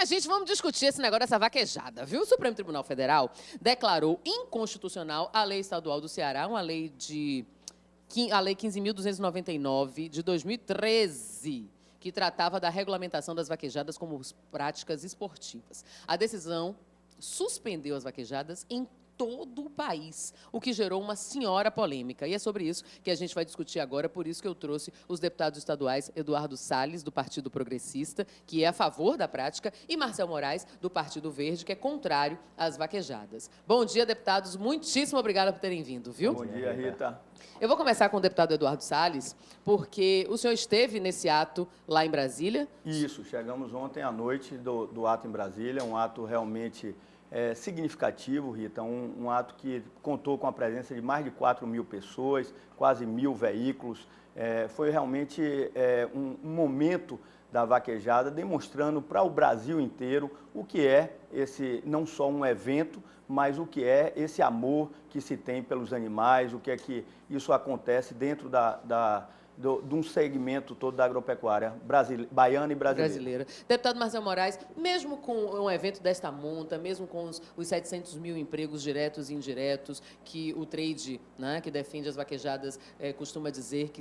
gente, vamos discutir esse negócio dessa vaquejada, viu? O Supremo Tribunal Federal declarou inconstitucional a lei estadual do Ceará, a lei 15.299 de 2013, que tratava da regulamentação das vaquejadas como práticas esportivas. A decisão suspendeu as vaquejadas em todo o país, o que gerou uma senhora polêmica. E é sobre isso que a gente vai discutir agora, por isso que eu trouxe os deputados estaduais Eduardo Salles, do Partido Progressista, que é a favor da prática, e Marcel Moraes, do Partido Verde, que é contrário às vaquejadas. Bom dia, deputados. Muitíssimo obrigada por terem vindo, viu? Bom dia, Rita. Eu vou começar com o deputado Eduardo Salles, porque o senhor esteve nesse ato lá em Brasília. Isso, chegamos ontem à noite do ato em Brasília, um ato realmente significativo, Rita, um ato que contou com a presença de mais de 4.000 pessoas, quase 1.000 veículos. Foi realmente um momento da vaquejada, demonstrando para o Brasil inteiro o que é esse, não só um evento, mas o que é esse amor que se tem pelos animais, o que é que isso acontece dentro de um segmento todo da agropecuária baiana e brasileira. Deputado Marcel Moraes, mesmo com um evento desta monta, mesmo com os 700 mil empregos diretos e indiretos que o trade, né, que defende as vaquejadas, costuma dizer que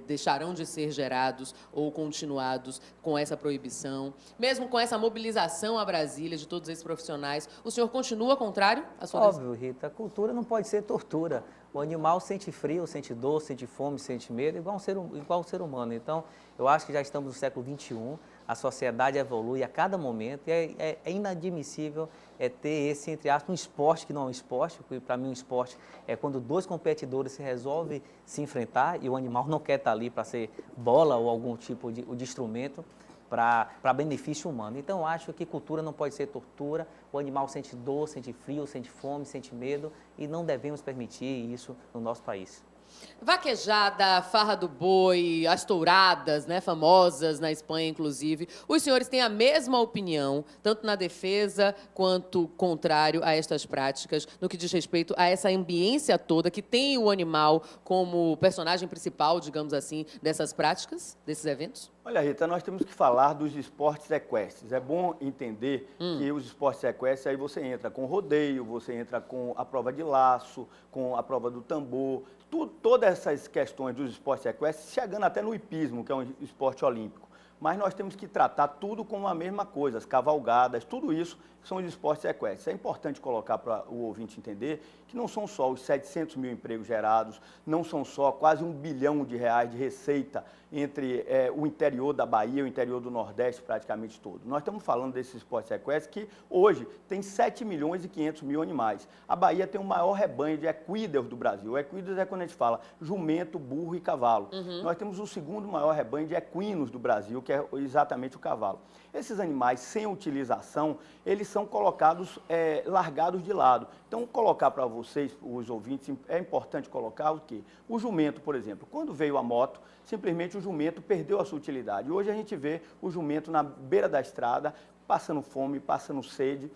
deixarão de ser gerados ou continuados com essa proibição, mesmo com essa mobilização a Brasília de todos esses profissionais, o senhor continua contrário à sua decisão? Óbvio, Rita, a cultura não pode ser tortura. O animal sente frio, sente dor, sente fome, sente medo, igual o ser humano. Então, eu acho que já estamos no século XXI, a sociedade evolui a cada momento e é inadmissível ter esse, entre aspas, um esporte que não é um esporte, porque para mim um esporte é quando dois competidores se resolvem se enfrentar e o animal não quer estar ali para ser bola ou algum tipo de instrumento para benefício humano. Então, eu acho que cultura não pode ser tortura, o animal sente dor, sente frio, sente fome, sente medo e não devemos permitir isso no nosso país. Vaquejada, farra do boi, as touradas, né, famosas na Espanha, inclusive. Os senhores têm a mesma opinião, tanto na defesa quanto contrário a estas práticas, no que diz respeito a essa ambiência toda que tem o animal como personagem principal, digamos assim, dessas práticas, desses eventos? Olha, Rita, nós temos que falar dos esportes equestres. É bom entender que os esportes equestres, aí você entra com rodeio, você entra com a prova de laço, com a prova do tambor, todas essas questões dos esportes equestres, chegando até no hipismo, que é um esporte olímpico. Mas nós temos que tratar tudo como a mesma coisa, as cavalgadas, tudo isso são os esportes equestres. É importante colocar para o ouvinte entender que não são só os 700 mil empregos gerados, não são só quase R$ 1 bilhão de receita entre o interior da Bahia e o interior do Nordeste praticamente todo. Nós estamos falando desses esportes equestres que hoje tem 7 milhões e 500 mil animais. A Bahia tem o maior rebanho de equídeos do Brasil. Equídeos é quando a gente fala jumento, burro e cavalo. Nós temos o segundo maior rebanho de equinos do Brasil, que é exatamente o cavalo. Esses animais, sem utilização, eles são colocados, largados de lado. Então, colocar para vocês, os ouvintes, é importante colocar o quê? O jumento, por exemplo, quando veio a moto, simplesmente o jumento perdeu a sua utilidade. Hoje a gente vê o jumento na beira da estrada, passando fome, passando sede,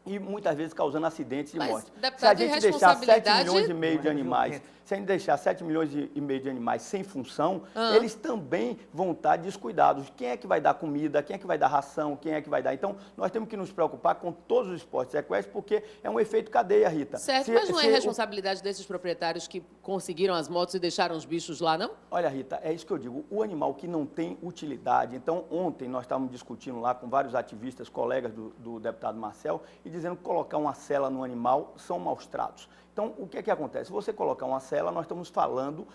e muitas vezes causando acidentes de morte. Se a gente deixar 7 milhões e meio de animais, se a gente deixar 7 milhões e meio de animais sem função, eles também vão estar descuidados. Quem é que vai dar comida, quem é que vai dar ração, quem é que vai dar... Então, nós temos que nos preocupar com todos os esportes equestres, porque é um efeito cadeia, Rita. Certo, mas não é responsabilidade desses proprietários que conseguiram as motos e deixaram os bichos lá, não? Olha, Rita, é isso que eu digo. O animal que não tem utilidade... Então, ontem nós estávamos discutindo lá com vários ativistas, colegas do deputado Marcel, e dizendo que colocar uma sela no animal são maus tratos. Então, o que é que acontece? Se você colocar uma sela, nós estamos falando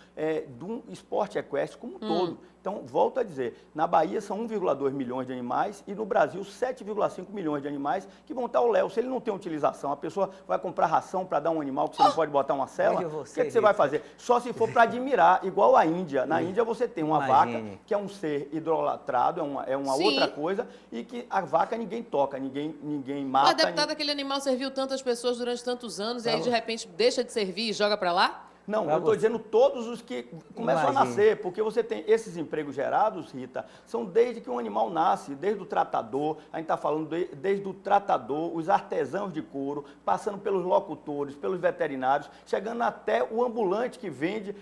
de um esporte equestre como um todo. Então, volto a dizer, na Bahia são 1,2 milhões de animais e no Brasil 7,5 milhões de animais que vão estar ao léu. Se ele não tem utilização, a pessoa vai comprar ração para dar um animal que você não pode botar uma sela, o que é que você vai fazer? Só se for para admirar, igual a Índia. Na Índia você tem uma vaca, que é um ser idolatrado, é uma outra coisa, e que a vaca ninguém toca, ninguém mata. Mas, deputado, aquele animal serviu tantas pessoas durante tantos anos e aí, de repente, deixa de servir e joga para lá? Não, Pra eu estou você. dizendo todos os que começam Imagine. a nascer, porque você tem esses empregos gerados, Rita, são desde que um animal nasce, desde o tratador, a gente está falando desde o tratador, os artesãos de couro, passando pelos locutores, pelos veterinários, chegando até o ambulante que vende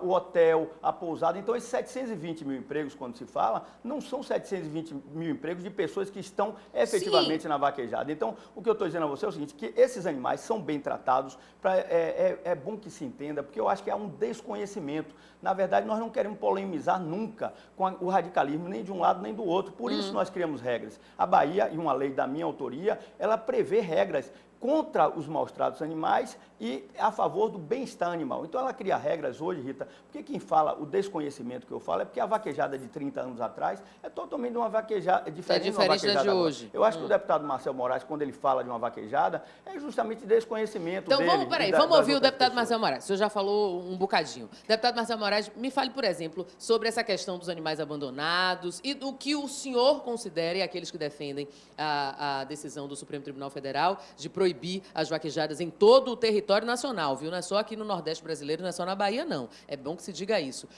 o hotel, a pousada. Então, esses 720 mil empregos, quando se fala, não são 720 mil empregos de pessoas que estão efetivamente na vaquejada. Então, o que eu estou dizendo a você é o seguinte, que esses animais são bem tratados, é bom que se entenda, porque eu acho que há um desconhecimento. Na verdade, nós não queremos polemizar nunca com o radicalismo, nem de um lado nem do outro. Por isso nós criamos regras. A Bahia, e uma lei da minha autoria, ela prevê regras contra os maus-tratos animais e a favor do bem-estar animal. Então, ela cria regras hoje, Rita, porque quem fala o desconhecimento que eu falo é porque a vaquejada de 30 anos atrás é totalmente uma vaquejada diferente, de uma vaquejada de agora. hoje. Eu acho que o deputado Marcel Moraes, quando ele fala de uma vaquejada, é justamente desconhecimento Então, dele. vamos ouvir o das deputado outras Marcel pessoas. Moraes. O senhor já falou um bocadinho. Deputado Marcel Moraes, me fale, por exemplo, sobre essa questão dos animais abandonados e do que o senhor considera, e aqueles que defendem a decisão do Supremo Tribunal Federal de proibir as vaquejadas em todo o território nacional, viu? Não é só aqui no Nordeste brasileiro, não é só na Bahia, não. É bom que se diga isso.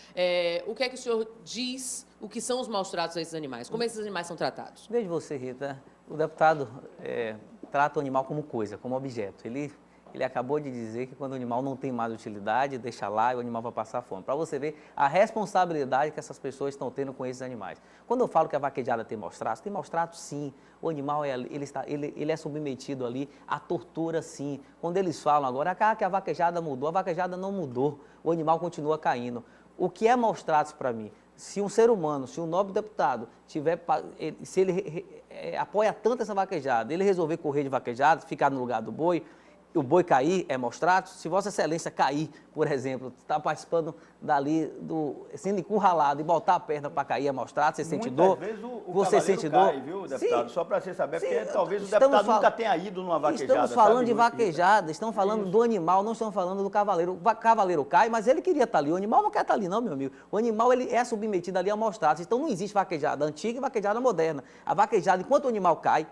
O que é que o senhor diz, o que são os maus-tratos a esses animais? Como esses animais são tratados? Veja você, Rita, o deputado trata o animal como coisa, como objeto. Ele acabou de dizer que quando o animal não tem mais utilidade, deixa lá e o animal vai passar fome. Para você ver a responsabilidade que essas pessoas estão tendo com esses animais. Quando eu falo que a vaquejada tem maus tratos sim. O animal ele é submetido ali à tortura, sim. Quando eles falam agora que a vaquejada mudou, a vaquejada não mudou. O animal continua caindo. O que é maus tratos para mim? Se um ser humano, se um nobre deputado se ele apoia tanto essa vaquejada, ele resolver correr de vaquejada, ficar no lugar do boi, o boi cair é maus tratos. Se Vossa Excelência cair, por exemplo, está participando dali, sendo encurralado e botar a perna para cair é maus tratos, você sente dor? Muitas vezes o você cavaleiro sente cai, dor? viu, deputado? Sim. Só para você saber, Sim, porque talvez o estamos deputado fal- nunca tenha ido numa vaquejada. Estamos falando sabe, de Rita? vaquejada, estamos falando do animal, não estamos falando do cavaleiro. O cavaleiro cai, mas ele queria estar ali. O animal não quer estar ali, não, meu amigo. O animal ele é submetido ali a maus tratos. Então não existe vaquejada antiga e vaquejada moderna. A vaquejada, enquanto o animal cai,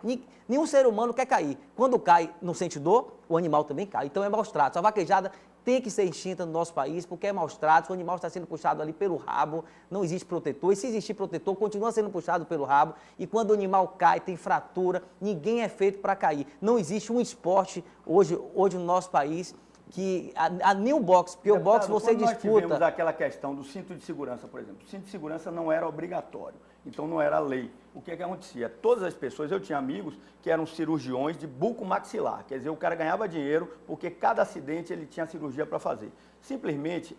nenhum ser humano quer cair. Quando cai, não sente dor, o animal também cai. Então é maus tratos. A vaquejada tem que ser extinta no nosso país, porque é maus tratos, o animal está sendo puxado ali pelo rabo, não existe protetor, e se existir protetor, continua sendo puxado pelo rabo, e quando o animal cai, tem fratura, ninguém é feito para cair. Não existe um esporte hoje no nosso país que nem o boxe, porque Deputado, o boxe você quando nós tivemos disputa. aquela questão do cinto de segurança, por exemplo. O cinto de segurança não era obrigatório, então não era lei. O que é que acontecia? Todas as pessoas, eu tinha amigos que eram cirurgiões de buco-maxilar, quer dizer, o cara ganhava dinheiro porque cada acidente ele tinha cirurgia para fazer. Simplesmente,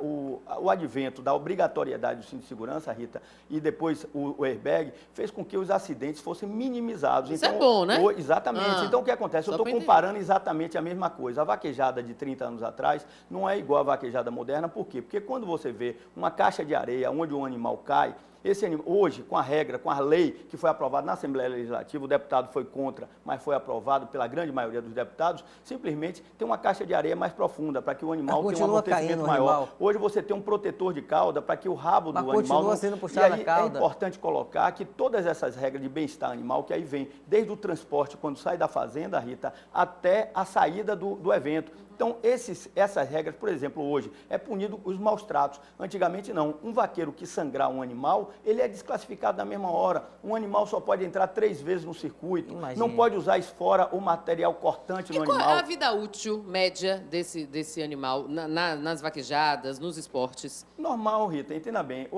o advento da obrigatoriedade do cinto de segurança, Rita, e depois o airbag, fez com que os acidentes fossem minimizados. Isso é bom, né? Exatamente. Então, o que acontece? Eu Só estou pra entender. comparando exatamente a mesma coisa. A vaquejada de 30 anos atrás não é igual à vaquejada moderna, por quê? Porque quando você vê uma caixa de areia onde um animal cai, esse animal, hoje, com a regra, com a lei que foi aprovada na Assembleia Legislativa, o deputado foi contra, mas foi aprovado pela grande maioria dos deputados, simplesmente tem uma caixa de areia mais profunda, para que o animal tenha um Continua amortecimento caindo o maior. animal. Hoje você tem um protetor de cauda para que o rabo Mas do animal continua não... sendo puxado E aí a cauda. é importante colocar que todas essas regras de bem-estar animal, que aí vem desde o transporte, quando sai da fazenda, Rita, até a saída do evento. Então, essas regras, por exemplo, hoje, é punido os maus tratos. Antigamente, não. Um vaqueiro que sangrar um animal, ele é desclassificado na mesma hora. Um animal só pode entrar 3 vezes no circuito. Imagina. Não pode usar esfora ou material cortante no E qual é animal. a vida útil média desse animal nas vaquejadas, nos esportes? Normal, Rita, entenda bem.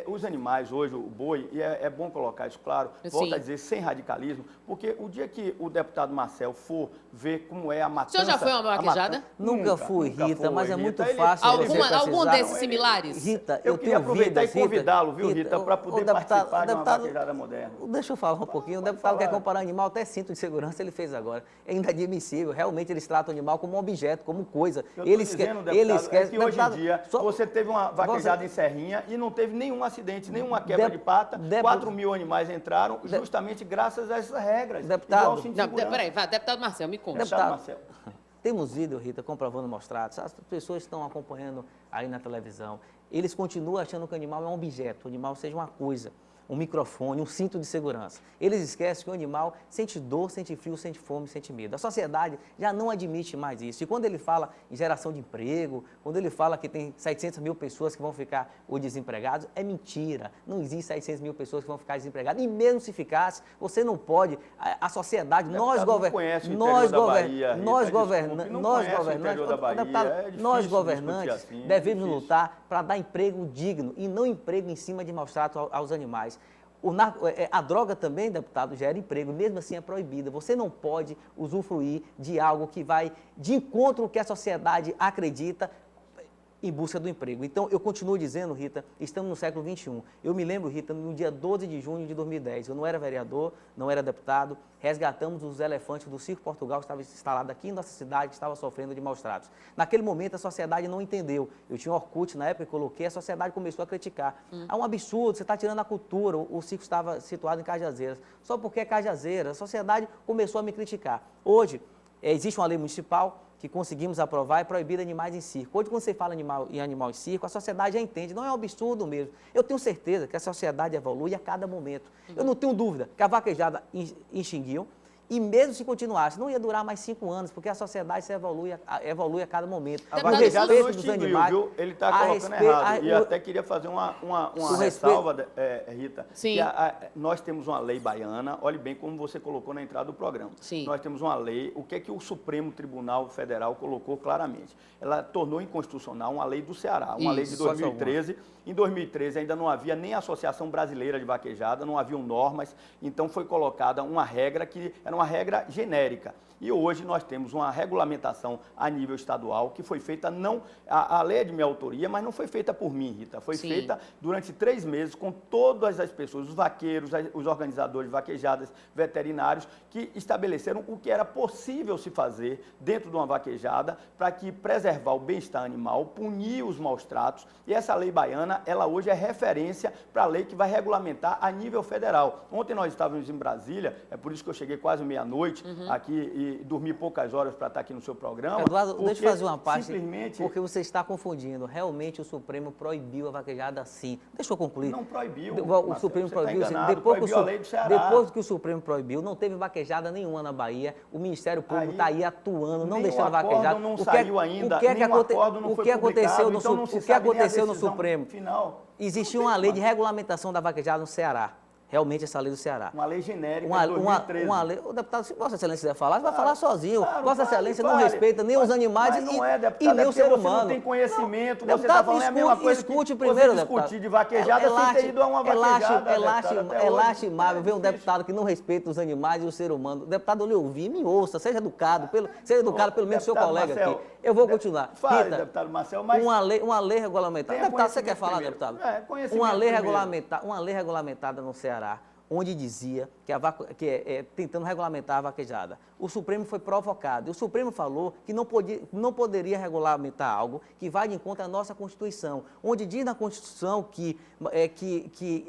Os animais hoje, o boi, e é bom colocar isso claro, volto Sim. a dizer, sem radicalismo, porque o dia que o deputado Marcel for ver como é a O matança... senhor já foi a uma vaquejada? Nunca fui, Rita, mas é muito Ele- fácil ele- você Algum precisar. desses similares? Rita, Eu queria tenho aproveitar vidas, e convidá-lo, viu, Rita, Rita, para poder participar de uma vaquejada moderna. Deixa eu falar um pouquinho. O deputado quer comparar animal, até cinto de segurança ele fez agora. É inadmissível. Realmente eles tratam o animal como um objeto, como coisa. Eu estou dizendo, deputado, é que hoje em dia você teve uma vaquejada em Serrinha e não teve nenhum acidente, nenhuma quebra de pata. 4 mil animais entraram justamente graças a essas regras. Deputado. Igual o cinto de Não, segurança. peraí, deputado Marcel, me conta. Deputado Deputado. Marcel. Temos vídeo, Rita, comprovando mostrados. As pessoas estão acompanhando aí na televisão. Eles continuam achando que o animal é um objeto, o animal seja uma coisa. um microfone, um cinto de segurança. Eles esquecem que o animal sente dor, sente frio, sente fome, sente medo. A sociedade já não admite mais isso. E quando ele fala em geração de emprego, quando ele fala que tem 700 mil pessoas que vão ficar desempregados, é mentira. Não existe 700 mil pessoas que vão ficar desempregadas. E mesmo se ficasse, você não pode. A sociedade, nós governantes, devemos lutar para dar emprego digno e não emprego em cima de maus tratos aos animais. A droga também, deputado, gera emprego, mesmo assim é proibida. Você não pode usufruir de algo que vai de encontro ao que a sociedade acredita em busca do emprego. Então, eu continuo dizendo, Rita, estamos no século XXI. Eu me lembro, Rita, no dia 12 de junho de 2010, eu não era vereador, não era deputado, resgatamos os elefantes do Circo Portugal, que estava instalado aqui em nossa cidade, que estava sofrendo de maus tratos. Naquele momento, a sociedade não entendeu. Eu tinha um Orkut na época, coloquei, a sociedade começou a criticar. É um absurdo, você está tirando a cultura, o circo estava situado em Cajazeiras. Só porque é Cajazeiras, a sociedade começou a me criticar. Hoje, existe uma lei municipal que conseguimos aprovar, é proibir animais em circo. Hoje, quando você fala em animal em circo, a sociedade já entende, não é um absurdo mesmo. Eu tenho certeza que a sociedade evolui a cada momento. Eu não tenho dúvida que a vaquejada extinguiu, e mesmo se continuasse, não ia durar mais 5 anos, porque a sociedade se evolui a cada momento. A vaquejada não extinguiu, viu? Ele está colocando errado. E até queria fazer uma ressalva, Rita, Sim. que nós temos uma lei baiana, olhe bem como você colocou na entrada do programa. Sim. Nós temos uma lei, o que é que o Supremo Tribunal Federal colocou claramente? Ela tornou inconstitucional uma lei do Ceará, uma lei de 2013. Em 2013 ainda não havia nem a Associação Brasileira de Vaquejada, não haviam normas, então foi colocada uma regra que era uma regra genérica. E hoje nós temos uma regulamentação a nível estadual que foi feita, a lei é de minha autoria, mas não foi feita por mim, Rita. Foi feita durante 3 meses com todas as pessoas, os vaqueiros, os organizadores de vaquejadas, veterinários, que estabeleceram o que era possível se fazer dentro de uma vaquejada para que preservar o bem-estar animal, punir os maus tratos. E essa lei baiana, ela hoje é referência para a lei que vai regulamentar a nível federal. Ontem nós estávamos em Brasília, é por isso que eu cheguei quase meia-noite aqui e dormi poucas horas para estar aqui no seu programa. Eduardo, deixa eu fazer uma parte, simplesmente... porque você está confundindo. Realmente o Supremo proibiu a vaquejada sim. Deixa eu concluir. Não proibiu. O Supremo proibiu, proibiu a lei do Ceará. Depois que o Supremo proibiu, não teve vaquejada nenhuma na Bahia. O Ministério Público está aí atuando, não deixando vaquejada. Não saiu ainda, o que aconteceu no Supremo? Final. Existia uma lei de regulamentação da vaquejada no Ceará. Realmente essa lei do Ceará. Uma lei genérica de 2013. Uma lei, o deputado, se Vossa Excelência quiser falar, vai falar sozinho. Claro, Vossa Excelência não fale. respeita nem os animais mas não e nem o ser humano. Você não tem conhecimento, Não, você está falando a mesma coisa escute que primeiro, você discutir de vaquejada sem ter ido a uma vaquejada. É lastimável ver um deputado que não respeita os animais e o ser humano. O deputado lhe ouvir, me ouça, seja educado pelo menos seu colega Marcel, aqui. Eu vou continuar. Fale, Rita, deputado Marcel, mas... Uma lei regulamentada. Deputado, você quer falar, deputado? Uma lei regulamentada no Ceará, onde dizia que tentando regulamentar a vaquejada. O Supremo foi provocado. E o Supremo falou que não poderia regulamentar algo que vai de encontro à nossa Constituição, onde diz na Constituição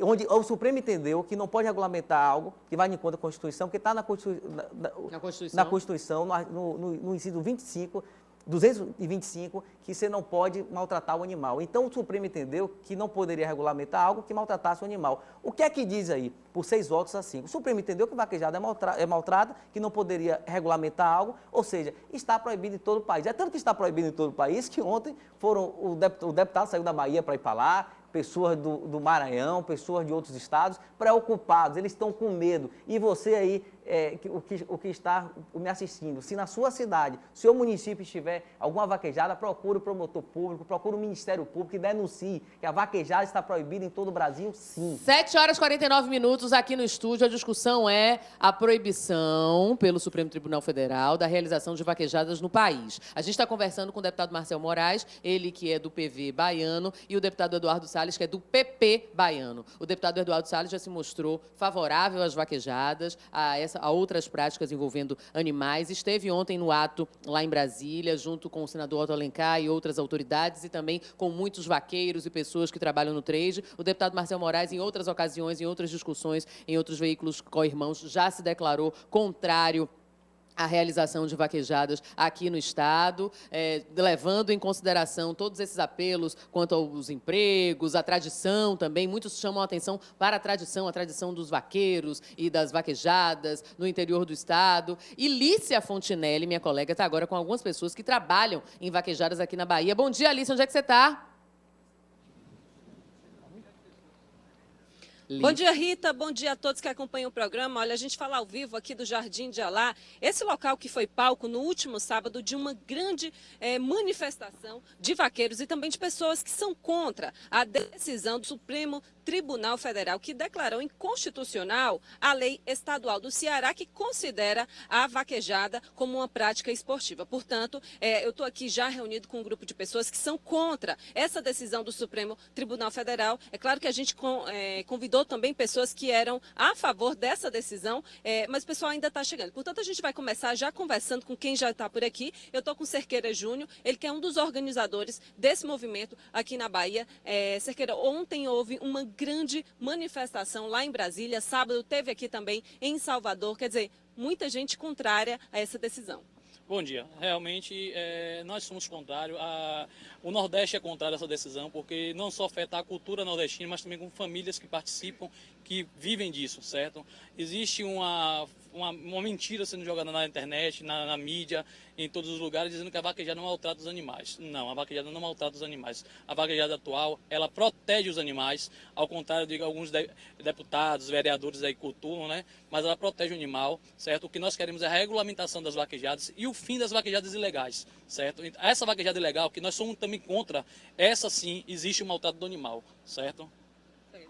onde o Supremo entendeu que não pode regulamentar algo que vai de encontro à Constituição, porque está na Constituição, no inciso 225, que você não pode maltratar o animal. Então, o Supremo entendeu que não poderia regulamentar algo que maltratasse o animal. O que é que diz aí? Por 6 votos a 5. O Supremo entendeu que vaquejada é maltrata, que não poderia regulamentar algo, ou seja, está proibido em todo o país. É tanto que está proibido em todo o país que ontem o deputado saiu da Bahia para ir para lá, pessoas do Maranhão, pessoas de outros estados, preocupados, eles estão com medo. E você aí, o que está me assistindo, se na sua cidade, seu município estiver alguma vaquejada, procure o promotor público, procure o Ministério Público e denuncie que a vaquejada está proibida em todo o Brasil, sim. 7h49 aqui no estúdio. A discussão é a proibição pelo Supremo Tribunal Federal da realização de vaquejadas no país. A gente está conversando com o deputado Marcel Moraes, ele que é do PV baiano, e o deputado Eduardo Salles, que é do PP baiano. O deputado Eduardo Salles já se mostrou favorável às vaquejadas, a outras práticas envolvendo animais. Esteve ontem no ato lá em Brasília, junto com o senador Otto Alencar e outras autoridades, e também com muitos vaqueiros e pessoas que trabalham no trade. O deputado Marcel Moraes, em outras ocasiões, em outras discussões, em outros veículos co-irmãos, já se declarou contrário a realização de vaquejadas aqui no Estado, levando em consideração todos esses apelos quanto aos empregos, a tradição também. Muitos chamam a atenção para a tradição dos vaqueiros e das vaquejadas no interior do Estado. E Lícia Fontinelli, minha colega, está agora com algumas pessoas que trabalham em vaquejadas aqui na Bahia. Bom dia, Lícia, onde é que você está? Bom dia, Rita. Bom dia a todos que acompanham o programa. Olha, a gente fala ao vivo aqui do Jardim de Alá, esse local que foi palco no último sábado de uma grande manifestação de vaqueiros e também de pessoas que são contra a decisão do Supremo Tribunal Federal, que declarou inconstitucional a lei estadual do Ceará, que considera a vaquejada como uma prática esportiva. Portanto, eu estou aqui já reunido com um grupo de pessoas que são contra essa decisão do Supremo Tribunal Federal. É claro que a gente convidou também pessoas que eram a favor dessa decisão, mas o pessoal ainda está chegando. Portanto, a gente vai começar já conversando com quem já está por aqui. Eu estou com o Cerqueira Júnior, ele que é um dos organizadores desse movimento aqui na Bahia. Cerqueira, ontem houve uma grande manifestação lá em Brasília, sábado teve aqui também em Salvador, quer dizer, muita gente contrária a essa decisão. Bom dia. Realmente, nós somos contrários. O Nordeste é contrário a essa decisão, porque não só afeta a cultura nordestina, mas também com famílias que participam, que vivem disso, certo? Existe uma mentira sendo jogada na internet, na mídia, em todos os lugares, dizendo que a vaquejada não maltrata os animais. Não, a vaquejada não maltrata os animais. A vaquejada atual, ela protege os animais, ao contrário de alguns deputados, vereadores aí cultuam, né? Mas ela protege o animal, certo? O que nós queremos é a regulamentação das vaquejadas e o fim das vaquejadas ilegais, certo? Essa vaquejada ilegal, que nós somos também contra, essa sim, existe o maltrato do animal, certo?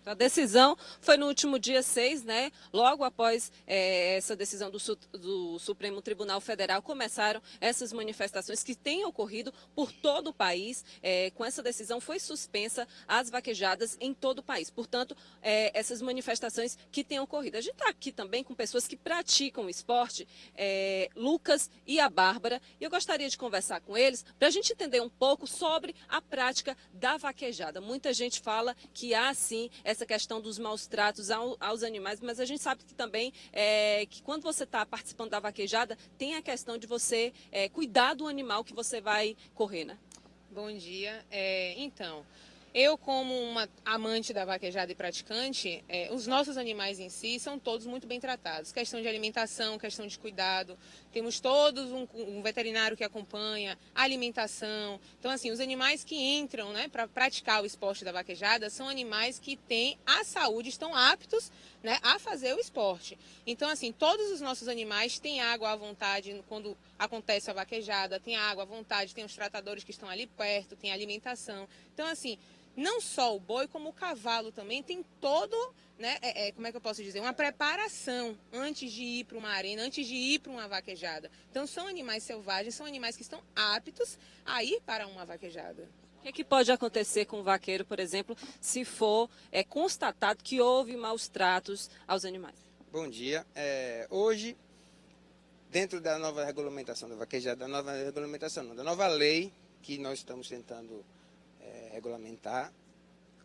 A decisão foi no último dia 6, né? Logo após essa decisão do Supremo Tribunal Federal, começaram essas manifestações que têm ocorrido por todo o país. Com essa decisão foi suspensa as vaquejadas em todo o país. Portanto, essas manifestações que têm ocorrido. A gente está aqui também com pessoas que praticam o esporte, Lucas e a Bárbara, e eu gostaria de conversar com eles para a gente entender um pouco sobre a prática da vaquejada. Muita gente fala que há, sim, essa questão dos maus tratos aos animais, mas a gente sabe que também que quando você está participando da vaquejada, tem a questão de você cuidar do animal que você vai correr, né? Bom dia. Então, eu como uma amante da vaquejada e praticante, os nossos animais em si são todos muito bem tratados. Questão de alimentação, questão de cuidado. Temos todos um veterinário que acompanha, a alimentação. Então, assim, os animais que entram, né, para praticar o esporte da vaquejada são animais que têm a saúde, estão aptos, né, a fazer o esporte. Então, assim, todos os nossos animais têm água à vontade quando acontece a vaquejada, tem água à vontade, tem os tratadores que estão ali perto, tem alimentação. Então, assim, não só o boi, como o cavalo também tem todo, né, como é que eu posso dizer, uma preparação antes de ir para uma arena, antes de ir para uma vaquejada. Então, são animais selvagens, são animais que estão aptos a ir para uma vaquejada. O que pode acontecer com o vaqueiro, por exemplo, se for constatado que houve maus tratos aos animais? Bom dia. Hoje, dentro da nova regulamentação da vaquejada, da nova lei que nós estamos tentando regulamentar,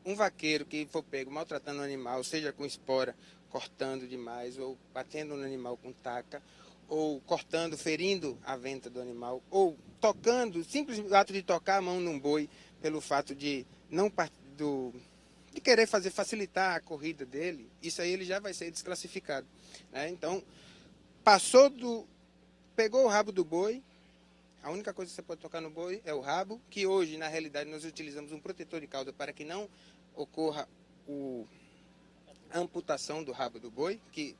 um vaqueiro que for pego maltratando um animal, seja com espora, cortando demais, ou batendo no animal com taca, ou cortando, ferindo a venta do animal, ou tocando, simples ato de tocar a mão num boi, pelo fato de não de querer facilitar a corrida dele, isso aí ele já vai ser desclassificado, né? Então, pegou o rabo do boi, a única coisa que você pode tocar no boi é o rabo, que hoje, na realidade, nós utilizamos um protetor de cauda para que não ocorra a amputação do rabo do boi, que